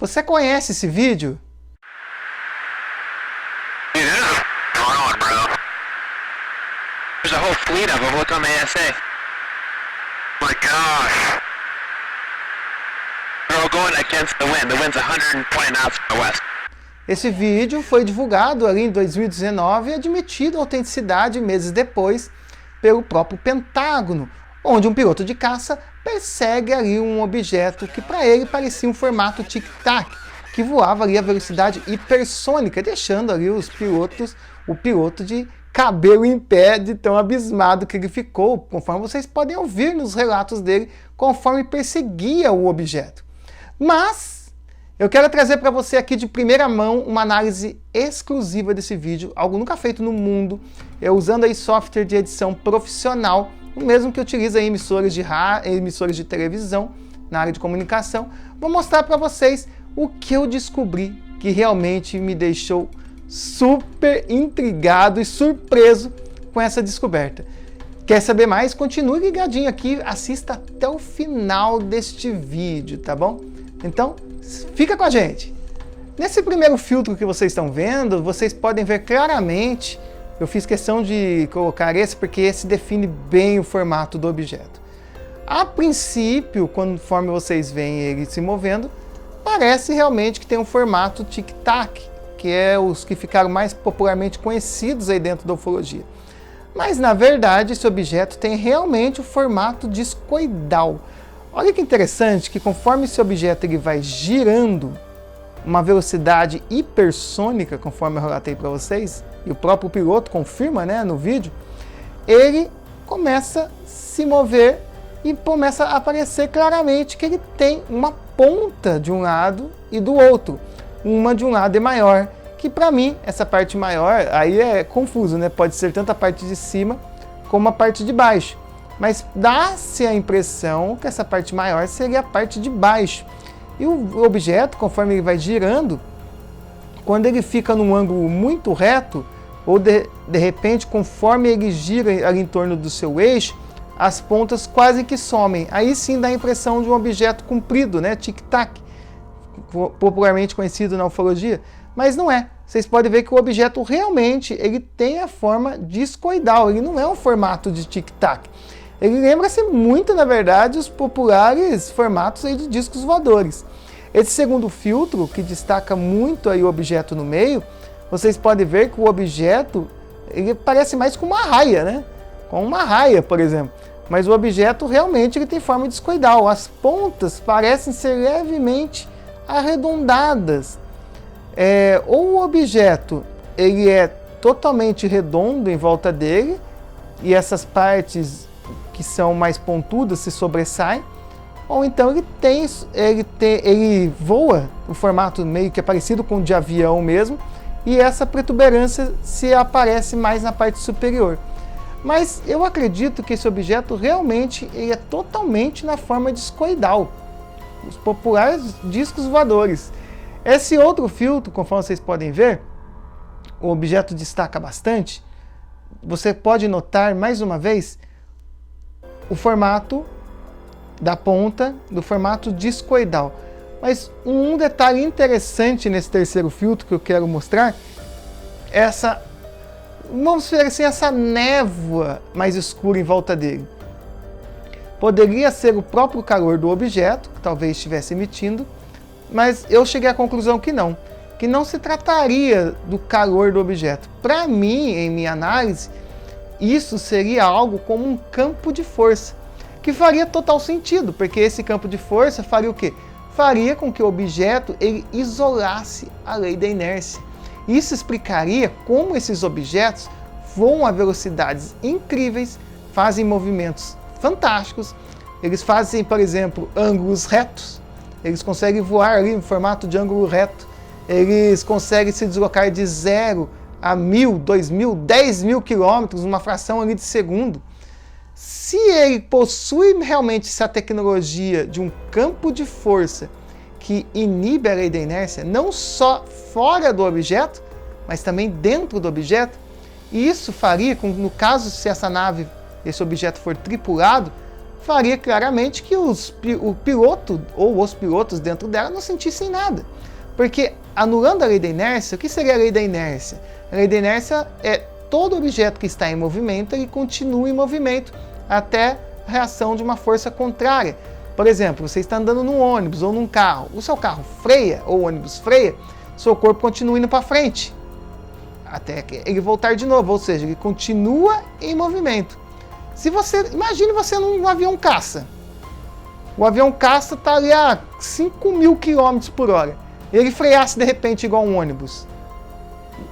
Você conhece esse vídeo? There's a whole fleet of them. Look on the ASA. My gosh. They're all going against the wind. The wind's 120 knots from the west. Esse vídeo foi divulgado ali em 2019 e admitido a autenticidade meses depois pelo próprio Pentágono, onde um piloto de caça persegue ali um objeto que para ele parecia um formato tic-tac, que voava ali a velocidade hipersônica, deixando ali o piloto de cabelo em pé de tão abismado que ele ficou, conforme vocês podem ouvir nos relatos dele, conforme perseguia o objeto. Mas eu quero trazer para você aqui de primeira mão uma análise exclusiva desse vídeo, algo nunca feito no mundo, eu usando aí software de edição profissional, o mesmo que utiliza em emissoras de televisão, na área de comunicação. Vou mostrar para vocês o que eu descobri que realmente me deixou super intrigado e surpreso com essa descoberta. Quer saber mais? Continue ligadinho aqui, assista até o final deste vídeo, tá bom? Então, fica com a gente! Nesse primeiro filtro que vocês estão vendo, vocês podem ver claramente, eu fiz questão de colocar esse porque esse define bem o formato do objeto. A princípio, conforme vocês veem ele se movendo, parece realmente que tem um formato tic-tac, que é os que ficaram mais popularmente conhecidos aí dentro da ufologia. Mas na verdade esse objeto tem realmente o formato discoidal. Olha que interessante que conforme esse objeto ele vai girando uma velocidade hipersônica, conforme eu relatei para vocês, e o próprio piloto confirma, né, no vídeo, ele começa a se mover e começa a aparecer claramente que ele tem uma ponta de um lado e do outro. Uma de um lado é maior, que para mim, essa parte maior, aí é confuso, né? Pode ser tanto a parte de cima como a parte de baixo. Mas dá-se a impressão que essa parte maior seria a parte de baixo. E o objeto, conforme ele vai girando, quando ele fica num ângulo muito reto, ou de repente, conforme ele gira ali em torno do seu eixo, as pontas quase que somem. Aí sim dá a impressão de um objeto comprido, né? Tic-tac, popularmente conhecido na ufologia, mas não é. Vocês podem ver que o objeto realmente ele tem a forma discoidal, ele não é um formato de tic-tac. Ele lembra-se muito, na verdade, os populares formatos aí de discos voadores. Esse segundo filtro, que destaca muito aí o objeto no meio, vocês podem ver que o objeto ele parece mais com uma raia, né? Com uma raia, por exemplo. Mas o objeto realmente ele tem forma discoidal. As pontas parecem ser levemente arredondadas. Ou o objeto ele é totalmente redondo em volta dele e essas partes que são mais pontudas se sobressaem, ou então ele voa o formato meio que é parecido com o de avião mesmo, e essa protuberância se aparece mais na parte superior. Mas eu acredito que esse objeto realmente ele é totalmente na forma discoidal, os populares discos voadores. Esse outro filtro, conforme vocês podem ver, o objeto destaca bastante. Você pode notar mais uma vez o formato da ponta, do formato discoidal. Mas um detalhe interessante nesse terceiro filtro que eu quero mostrar é vamos dizer assim, essa névoa mais escura em volta dele. Poderia ser o próprio calor do objeto, que talvez estivesse emitindo, mas eu cheguei à conclusão que não se trataria do calor do objeto. Para mim, em minha análise, isso seria algo como um campo de força, que faria total sentido, porque esse campo de força faria o quê? Faria com que o objeto ele isolasse a lei da inércia. Isso explicaria como esses objetos voam a velocidades incríveis, fazem movimentos fantásticos, eles fazem, por exemplo, ângulos retos, eles conseguem voar ali em formato de ângulo reto, eles conseguem se deslocar de 0 a 1.000, 2.000, 10.000 quilômetros, uma fração ali de segundo. Se ele possui realmente essa tecnologia de um campo de força que inibe a lei da inércia, não só fora do objeto, mas também dentro do objeto, e isso faria, no caso se esse objeto for tripulado, faria claramente que o piloto ou os pilotos dentro dela não sentissem nada. Porque, anulando a lei da inércia, o que seria a lei da inércia? A lei da inércia é todo objeto que está em movimento, ele continua em movimento até a reação de uma força contrária. Por exemplo, você está andando num ônibus ou num carro, o seu carro freia ou o ônibus freia, seu corpo continua indo para frente até ele voltar de novo, ou seja, ele continua em movimento. Imagine você num avião caça. O avião caça está ali a 5.000 km por hora. Ele freasse de repente igual um ônibus.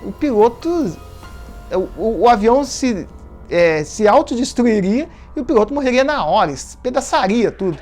O piloto, o avião se autodestruiria e o piloto morreria na hora, despedaçaria tudo.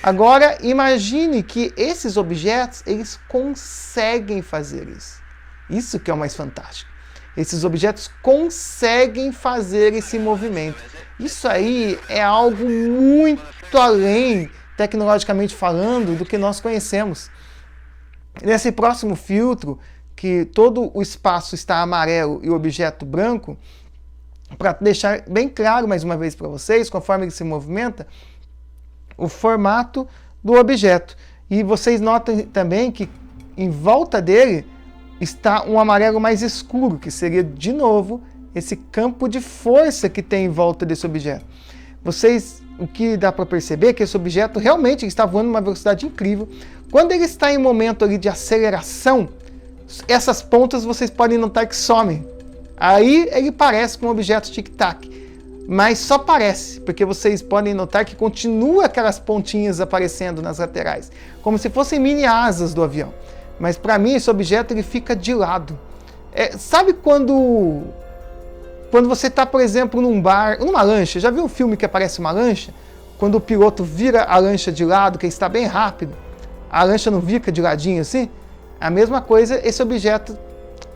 Agora, imagine que esses objetos, eles conseguem fazer isso. Isso que é o mais fantástico. Esses objetos conseguem fazer esse movimento. Isso aí é algo muito além, tecnologicamente falando, do que nós conhecemos. Nesse próximo filtro, que todo o espaço está amarelo e o objeto branco, para deixar bem claro mais uma vez para vocês, conforme ele se movimenta, o formato do objeto. E vocês notam também que em volta dele está um amarelo mais escuro, que seria, de novo, esse campo de força que tem em volta desse objeto. O que dá para perceber é que esse objeto realmente está voando numa velocidade incrível. Quando ele está em momento ali de aceleração, essas pontas vocês podem notar que somem. Aí ele parece com um objeto tic-tac, mas só parece, porque vocês podem notar que continua aquelas pontinhas aparecendo nas laterais, como se fossem mini asas do avião. Mas para mim esse objeto ele fica de lado. Sabe quando você está, por exemplo, num bar, numa lancha, já viu um filme que aparece uma lancha? Quando o piloto vira a lancha de lado, que está bem rápido, a lancha não fica de ladinho assim? A mesma coisa esse objeto,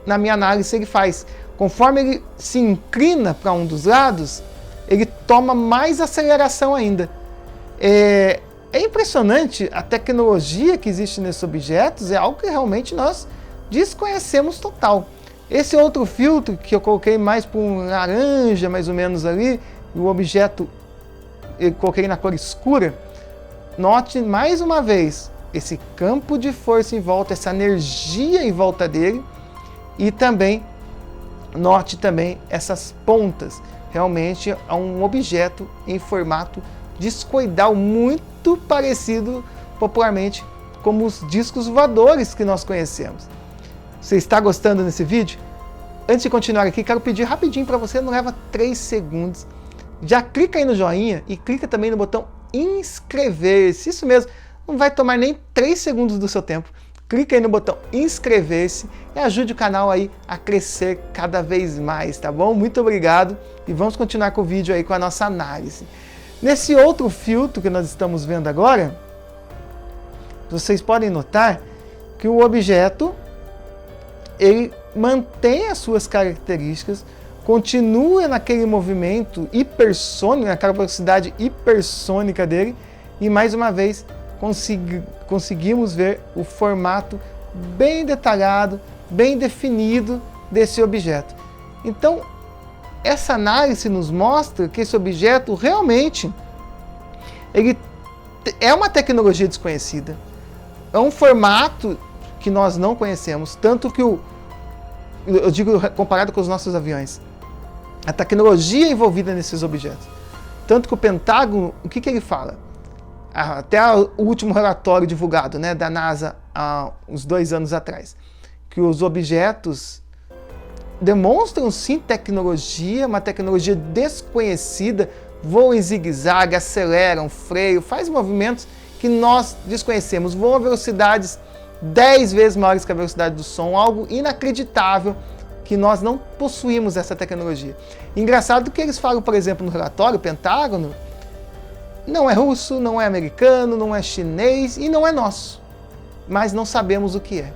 na minha análise, ele faz. Conforme ele se inclina para um dos lados, ele toma mais aceleração ainda. É impressionante a tecnologia que existe nesses objetos, é algo que realmente nós desconhecemos total. Esse outro filtro que eu coloquei mais para um laranja, mais ou menos ali, e o objeto eu coloquei na cor escura, note mais uma vez esse campo de força em volta, essa energia em volta dele, e também note também essas pontas. Realmente é um objeto em formato discoidal, muito parecido popularmente como os discos voadores que nós conhecemos. Você está gostando desse vídeo? Antes de continuar aqui, quero pedir rapidinho para você, não leva 3 segundos. Já clica aí no joinha e clica também no botão inscrever-se. Isso mesmo, não vai tomar nem 3 segundos do seu tempo. Clica aí no botão inscrever-se e ajude o canal aí a crescer cada vez mais, tá bom? Muito obrigado e vamos continuar com o vídeo aí com a nossa análise. Nesse outro filtro que nós estamos vendo agora, vocês podem notar que o objeto ele mantém as suas características, continua naquele movimento hipersônico, naquela velocidade hipersônica dele, e mais uma vez conseguimos ver o formato bem detalhado, bem definido desse objeto. Então, essa análise nos mostra que esse objeto realmente ele é uma tecnologia desconhecida, é um formato que nós não conhecemos, tanto que eu digo comparado com os nossos aviões, a tecnologia envolvida nesses objetos, tanto que o Pentágono, o que ele fala? Até o último relatório divulgado, né, da NASA há uns 2 anos atrás, que os objetos demonstram sim tecnologia, uma tecnologia desconhecida, voam em zigue-zague, aceleram, freiam, faz movimentos que nós desconhecemos, voam a velocidades 10 vezes maiores que a velocidade do som, algo inacreditável que nós não possuímos essa tecnologia. Engraçado que eles falam, por exemplo, no relatório, o Pentágono, não é russo, não é americano, não é chinês e não é nosso. Mas não sabemos o que é.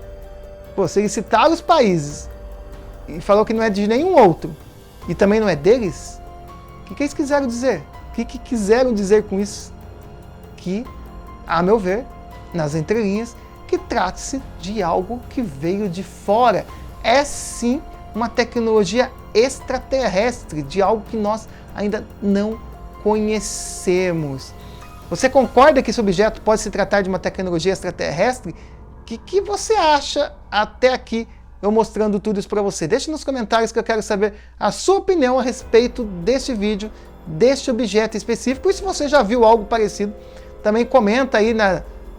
Pô, se eles citaram os países e falou que não é de nenhum outro e também não é deles, o que eles quiseram dizer? O que quiseram dizer com isso? Que, a meu ver, nas entrelinhas, que trata-se de algo que veio de fora. É sim uma tecnologia extraterrestre, de algo que nós ainda não conhecemos. Você concorda que esse objeto pode se tratar de uma tecnologia extraterrestre? O que você acha até aqui, eu mostrando tudo isso para você? Deixe nos comentários que eu quero saber a sua opinião a respeito deste vídeo, deste objeto específico. E se você já viu algo parecido, também comenta aí,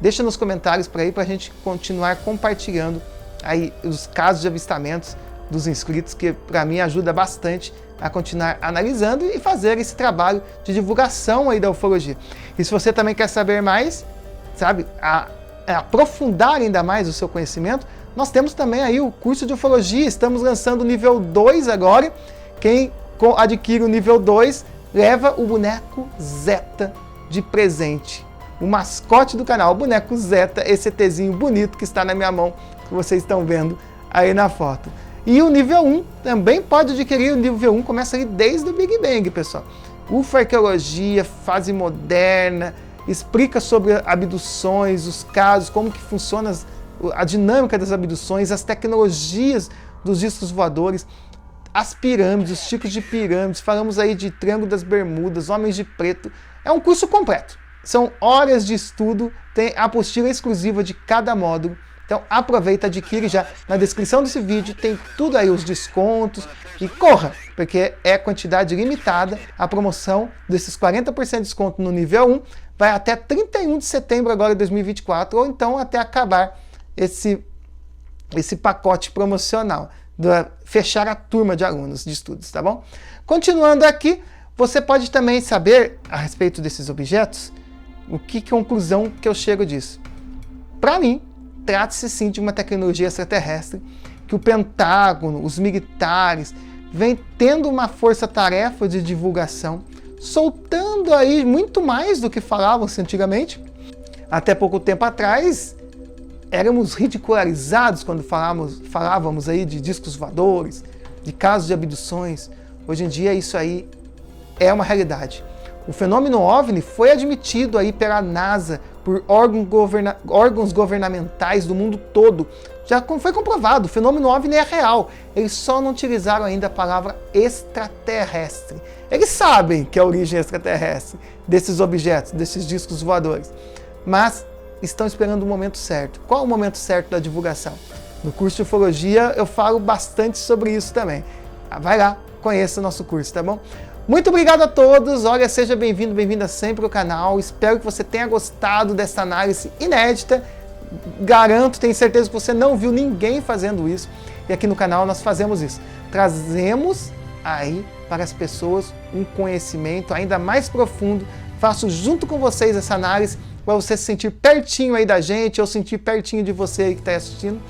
deixa nos comentários para a gente continuar compartilhando aí os casos de avistamentos dos inscritos, que para mim ajuda bastante a continuar analisando e fazer esse trabalho de divulgação aí da ufologia. E se você também quer saber mais, sabe, aprofundar ainda mais o seu conhecimento, nós temos também aí o curso de ufologia. Estamos lançando o nível 2 agora. Quem adquire o nível 2 leva o boneco Zeta de presente. O mascote do canal, o boneco Zeta, esse ETzinho bonito que está na minha mão, que vocês estão vendo aí na foto. E o nível 1 também pode adquirir. O nível 1 começa ali desde o Big Bang, pessoal. Ufarqueologia, fase moderna, explica sobre abduções, os casos, como que funciona a dinâmica das abduções, as tecnologias dos discos voadores, as pirâmides, os tipos de pirâmides, falamos aí de Triângulo das Bermudas, Homens de Preto. É um curso completo. São horas de estudo, tem a apostila exclusiva de cada módulo. Então aproveita, adquire já. Na descrição desse vídeo tem tudo aí, os descontos. E corra, porque é quantidade limitada. A promoção desses 40% de desconto no nível 1 vai até 31 de setembro agora de 2024, ou então até acabar esse pacote promocional, fechar a turma de alunos de estudos, tá bom? Continuando aqui, você pode também saber a respeito desses objetos, que conclusão que eu chego disso. Para mim, trata-se sim de uma tecnologia extraterrestre, que o Pentágono, os militares, vem tendo uma força-tarefa de divulgação, soltando aí muito mais do que falavam-se antigamente. Até pouco tempo atrás, éramos ridicularizados quando falávamos aí de discos voadores, de casos de abduções. Hoje em dia isso aí é uma realidade. O fenômeno OVNI foi admitido aí pela NASA, por órgãos governamentais do mundo todo. Já foi comprovado, o fenômeno OVNI é real. Eles só não utilizaram ainda a palavra extraterrestre. Eles sabem que é a origem extraterrestre desses objetos, desses discos voadores. Mas estão esperando o momento certo. Qual é o momento certo da divulgação? No curso de ufologia eu falo bastante sobre isso também. Vai lá, conheça o nosso curso, tá bom? Muito obrigado a todos. Olha, seja bem-vindo, bem-vinda sempre ao canal. Espero que você tenha gostado dessa análise inédita. Garanto, tenho certeza que você não viu ninguém fazendo isso. E aqui no canal nós fazemos isso. Trazemos aí para as pessoas um conhecimento ainda mais profundo. Faço junto com vocês essa análise para você se sentir pertinho aí da gente, ou sentir pertinho de você aí que está assistindo.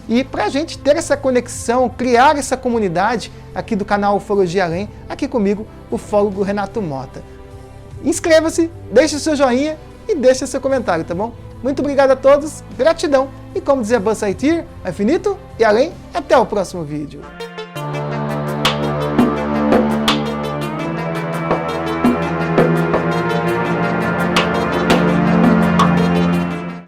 E para a gente ter essa conexão, criar essa comunidade aqui do canal Ufologia Além, aqui comigo, o ufólogo Renato Mota. Inscreva-se, deixe o seu joinha e deixe o seu comentário, tá bom? Muito obrigado a todos, gratidão, e como dizia Buzz Lightyear, ao infinito e além, até o próximo vídeo.